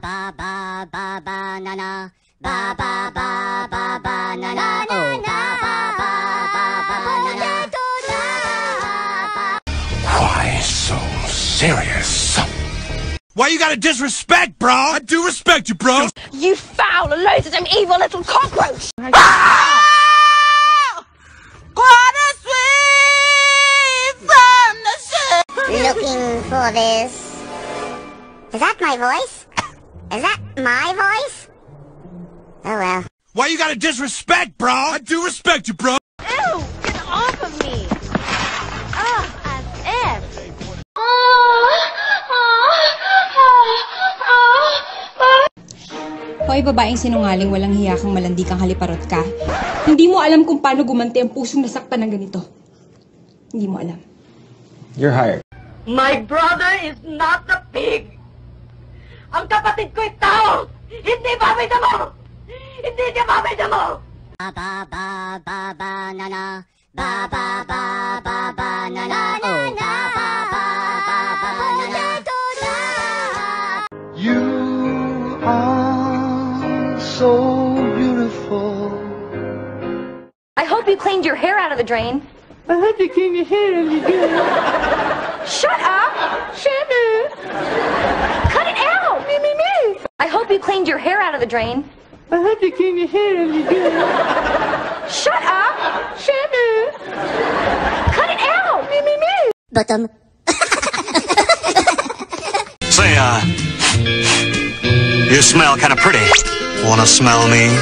Ba ba ba banana, ba ba ba ba banana, oh ba ba ba ba banana. Why so serious? Why you gotta disrespect, bro? I do respect you, bro. You foul, loathsome, evil little cockroach! Looking for this. Is that my voice? Is that my voice? Oh well. Why you gotta disrespect, bro? I do respect you, bro. Ew! Get off of me! Ugh, as if! Hoy, babaeng sinungaling, walang hiya kang malandi kang haliparot ka. Hindi mo alam kung paano gumanti ang pusong nasaktan ng ganito. Hindi mo alam. You're hired. My brother is not a pig! Ang kapatid ko'y tao! Hindi babay mo! Hindi niya babay mo! Ba ba ba ba banana, ba ba ba ba banana, oh ba ba ba ba banana. You are so beautiful. I hope you cleaned your hair out of the drain. I hope you clean your hair and you do. Shut up! Shut up! Cut it out! Me. I hope you cleaned your hair out of the drain. I hope you clean your hair and you do. Shut up! Shut up! Cut it out! Me. Bottom. Say, you smell kind of pretty. Wanna smell me?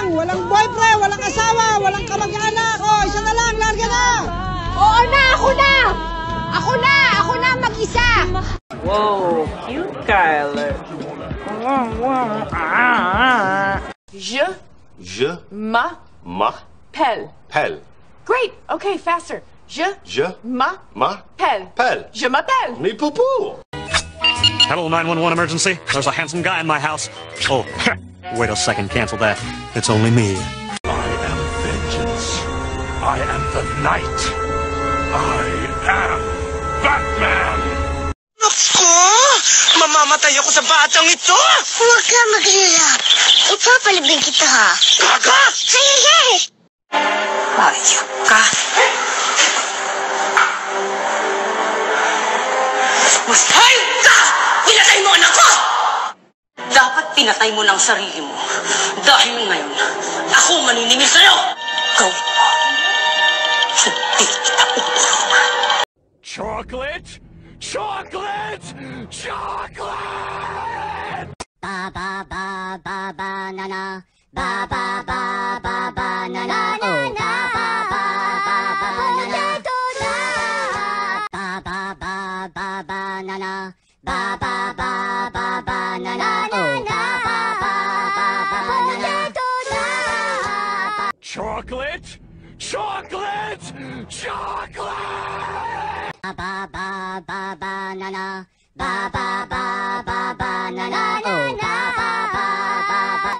Walang boyfriend, walang asawa, walang kamag-anak. Oh, isa na lang, larga na. Oo na! Ako na! Ako na mag-isa! Whoa, cute Kyler. Je M'appelle. m'appelle. Great. Okay, faster. Je M'appelle. m'appelle. Je m'appelle. Me poo-poo. Hello, 911 emergency. There's a handsome guy in my house. Oh, wait a second, cancel that. It's only me. I am vengeance. I am the night. I am Batman. Naku! Mamamatay ako sa batang ito! Huwag ka maglala. Ipapalibing kita ha. Gaga! Sige! Hayop ka! Mas hayop ka! Pinatay mo anak ko! Dapat pinatay mo ng sarili mo. Dahil ngayon, ako maniningil sa'yo! Gawin mo. Hindi kita utulungan. Chocolate? Chocolate! Chocolate! Ba ba ba ba banana, ba ba ba ba banana, oh ba ba ba ba banana. Ba ba ba ba banana, ba ba ba ba banana, oh ba ba ba ba banana. Chocolate? Chocolate! Chocolate! Ba ba ba ba banana, ba ba ba ba banana, oh ba ba ba ba.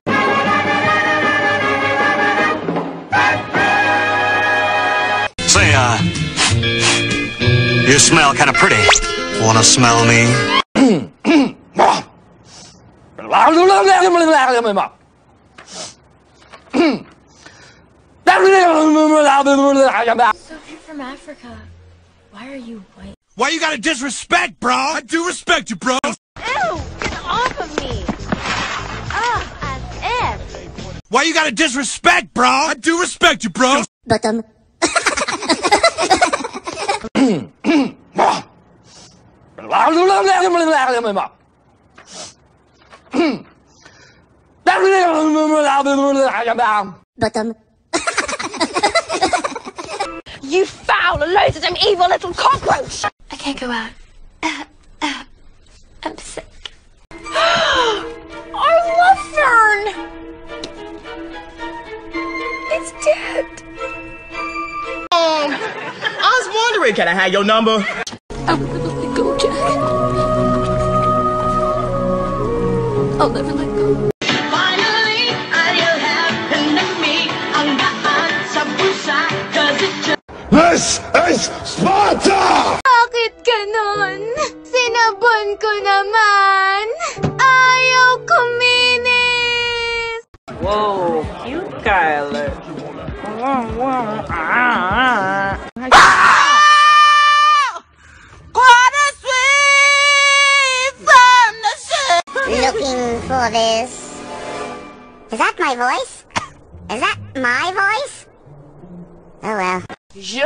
Say, you smell kind of pretty. Wanna smell me? So if you're from Africa, why are you white? Why you gotta disrespect, bro? I do respect you, bro. Ew! Get off of me! Ugh, as if! Why you gotta disrespect, bro? I do respect you, bro. Bottom. Bottom. You foul, loathsome, evil little cockroach! I can't go out. I'm sick. I love Fern! It's dead! I was wondering, can I have your number? I'll never let go, Jack. I'll never let go. Finally, you happened to me. I'm This is Sparta! Bakit ganon? Sinabon ko naman! Ayaw kuminis! Whoa, cute Kyler. Looking for this. Is that my voice? Is that my voice? Oh well. Je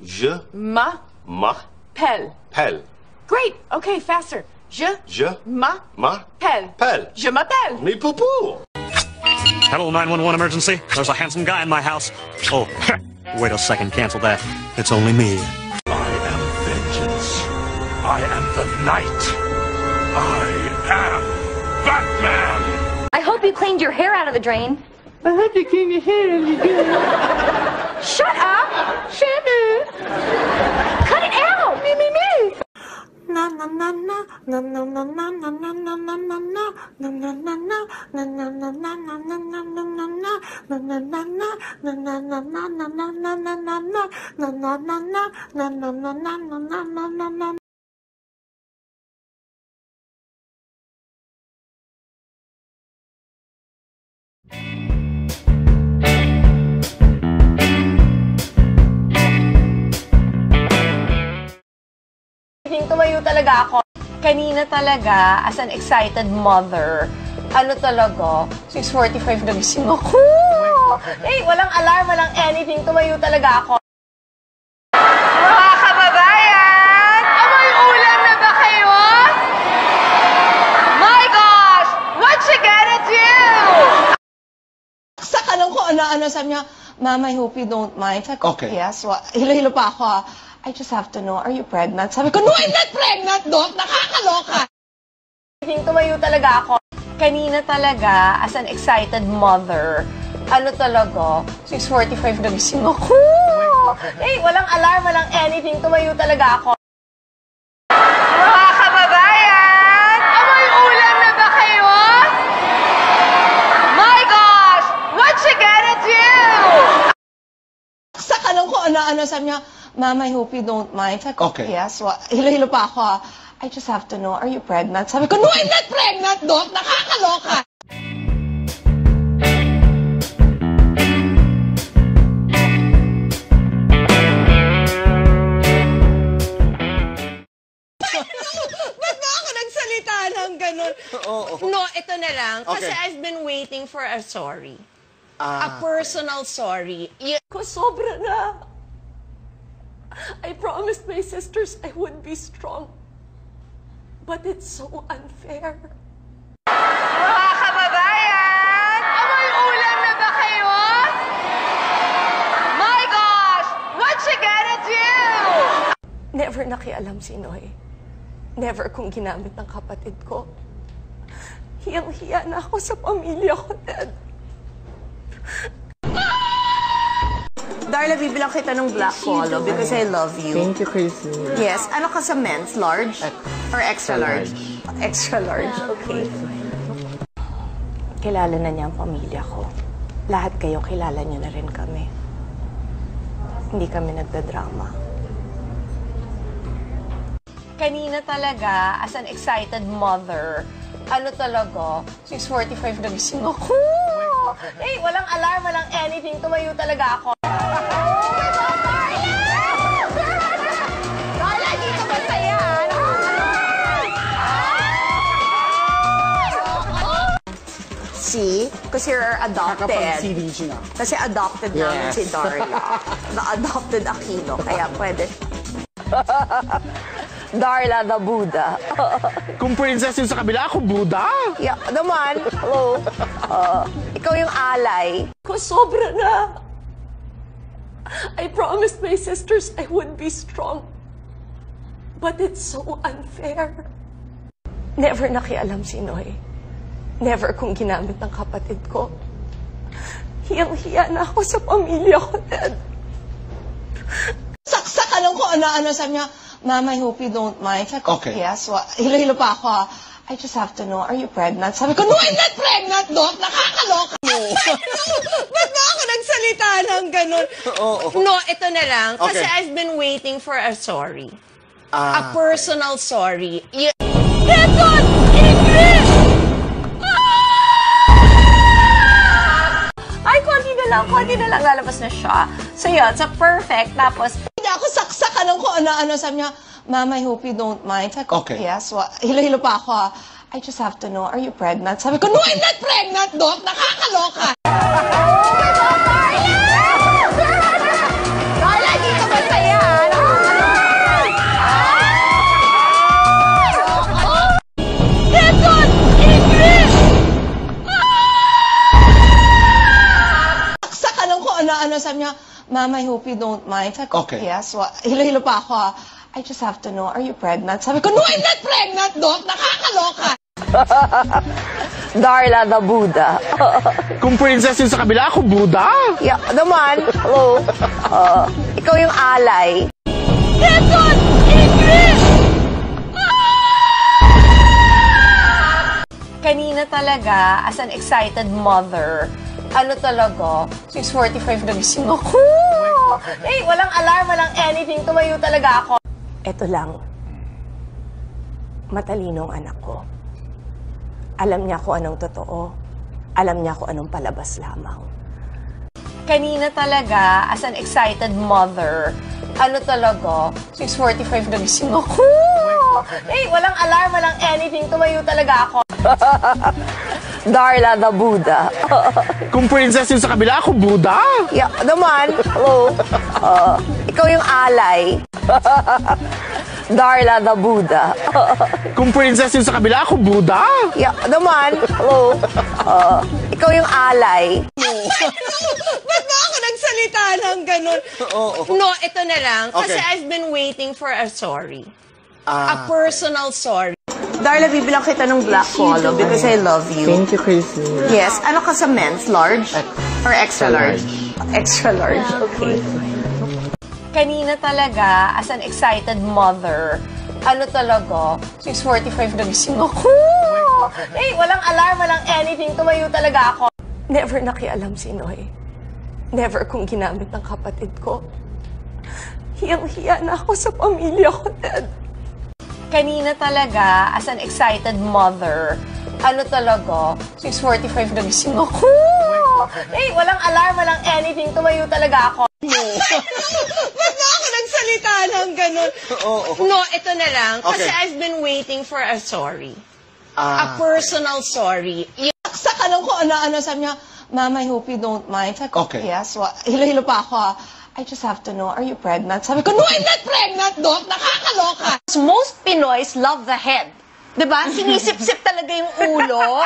Je m'appelle. m'appelle. Great. Okay, faster. Je Je m'appelle. m'appelle. Je m'appelle. Me poo-poo. Hello, 911 emergency. There's a handsome guy in my house. Oh, wait a second, cancel that. It's only me. I am vengeance. I am the night. I am Batman. I hope you cleaned your hair out of the drain. I had to clean your hair every day. Shut up! Shut up! Cut it out! Me, me, me! Tumayo talaga ako. Kanina talaga, as an excited mother, ano talaga, 6:45 nagising ako. Eh, walang alarm, walang anything. Tumayo talaga ako. Mga kababayan! Amoy ulam na ba kayo? My gosh! What you gonna do? Sa kanong ko, ano, sabi niya, Mom, I hope you don't mind. Sabi ko, Okay. yes. Hilo-hilo pa ako. I just have to know, are you pregnant? Sabi ko, no, I'm not pregnant, Doc! Nakakaloka! Tumayo talaga ako. Kanina talaga, as an excited mother, ano talaga, 6:45 nagising ako. Eh, walang alarm, walang anything. Tumayo talaga ako. Mga kababayan! Amoy ulam na ba kayo? My gosh! What you gonna do? Sa kanong ko, ano, sabi niya, Mom, I hope you don't mind. Sabi ko, Okay. yes. Hilo-hilo pa ako. I just have to know, are you pregnant? Sabi ko, no, I'm not pregnant, Doc! Nakakaloka! Ba't ba ako nagsalita ng ganun? No, ito na lang. Kasi Okay. I've been waiting for a sorry. A personal sorry. Ko sobra na. I promised my sisters I would be strong. But it's so unfair. Mga kababayan! Amoy ulam na ba kayo? My gosh! What you gonna do? Never nakialam si Noy. Never kong ginamit ng kapatid ko. Hiyang-hiya na ako sa pamilya ko, Dad. Darla, bibilang kita ng black polo because I love you. Thank you, Chrissy. Yes. Ano ka sa men's? Large? Or extra large? Extra large, okay. Kilala na niya ang pamilya ko. Lahat kayo, kilala niyo na rin kami. Hindi kami nagdadrama. Kanina talaga, as an excited mother, ano talaga, 6:45 nagising ako. Eh, walang alarm, walang anything. Tumayo talaga ako. Darla, dito ba saya? See? Kasi you're adopted. Kasi adopted namin si Darla. Na-adopted Aquino, kaya pwede. Darla the Buddha. Kung princess yun sa kabila, ako Buddha. Yeah, naman. Hello. Ikaw yung alay. Ko sobra na. I promised my sisters I would be strong. But it's so unfair. Never nakialam si Noy. Never kong ginamit ng kapatid ko. Hiyang-hiya na ako sa pamilya ko, Dad. Saksakan ko, ano, sabi niya, Mom, I hope you don't mind. Sabi ko, Okay. yes. Hilo-hilo pa ako. I just have to know, are you pregnant? Sabi ko, no, I'm not pregnant, Doc! Nakakaloka mo! Ba't ba ako nagsalita ng ganun. No, ito na lang. Kasi Okay. I've been waiting for a sorry. Ah, A personal sorry. Ganon! English! Ay, konti na lang lalabas na siya. So yun, so perfect. Tapos, hindi ako saksakan ng kung ano-ano. Sabi niya, Ma'am, I hope you don't mind. Sabi ko, Okay. yes. Hilo-hilo pa ako. I just have to know, are you pregnant? Sabi ko, no, I'm not pregnant, Doc. Nakakaloka. Carla, dito masaya. Ganon! English! Saksakan ng kung ano-ano. Sabi niya, Ma'am, I hope you don't mind. Sabi ko, Okay. yes. Hilo-hilo pa ako. I just have to know, are you pregnant? Sabi ko, no, I'm not pregnant, Doc. Nakakaloka. Darla the Buddha. Kung princess yun sa kabila, ako Buddha. Yeah, naman. Hello. Ikaw yung alay. Ganon! English! Kanina talaga, as an excited mother, ano talaga, 6:45 nagising ako. Eh, walang alarm, walang anything, tumayo talaga ako. Eto lang, matalinong anak ko. Alam niya kung anong totoo. Alam niya kung anong palabas lamang. Kanina talaga, as an excited mother, ano talaga, 6:45 nagising ako. Eh, walang alarm, walang anything, tumayo talaga ako. Darla the Buddha. Kung princess yun sa kabila, ako Buddha. Yeah, naman. Hello. Ikaw yung alay. Darla the Buddha. Kung princess yun sa kabila, ako Buddha. Yeah, naman. Hello. Ikaw yung alay. Ba't ba ako nagsalita ng ganun? No, ito na lang. Kasi Okay. I've been waiting for a sorry. A personal sorry. Darla, bibilang kita ng black polo because I love you. Thank you, Chrissy. Yes. Ano ka sa men's? Large? Or extra large? Extra large. Okay. Kanina talaga, as an excited mother, ano talaga, 6:45 nagising ako. Eh, walang alarm, walang anything, tumayo talaga ako. Never nakialam si Noy. Never kong ginamit ng kapatid ko. Hiyang-hiya na ako sa pamilya ko, Dad. Kanina talaga, as an excited mother, ano talaga, 6:45 nagising ako. Eh, walang alarm, walang anything, tumayo talaga ako. Ba't ba ako nagsalita ng ganun? No, ito na lang. Kasi Okay. I've been waiting for a sorry. A personal sorry. Saksakan ng kung ano-ano. Sabi niya, Ma'am, I hope you don't mind. Sabi ko, Okay. yes. Hilo-hilo pa ako. I just have to know, are you pregnant? Sabi ko, no, I'm not pregnant, Doc. Nakakaloka. Most Pinoys love the head. Diba? Sinisip-sip talaga yung ulo.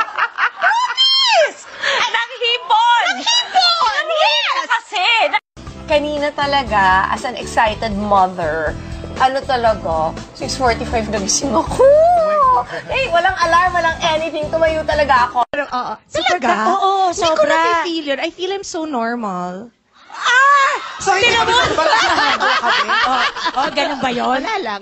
Promise! Naghipon! Naghipon! Yes! Kasi! Kanina talaga, as an excited mother, ano talaga, 6:45 nagising ako. Eh, walang alarm, walang anything, tumayo talaga ako. Talaga? Oo, Hindi ko sobra. na-feel yun. I feel I'm so normal. Sorry, Oh, ganun ba yun? Wala lang.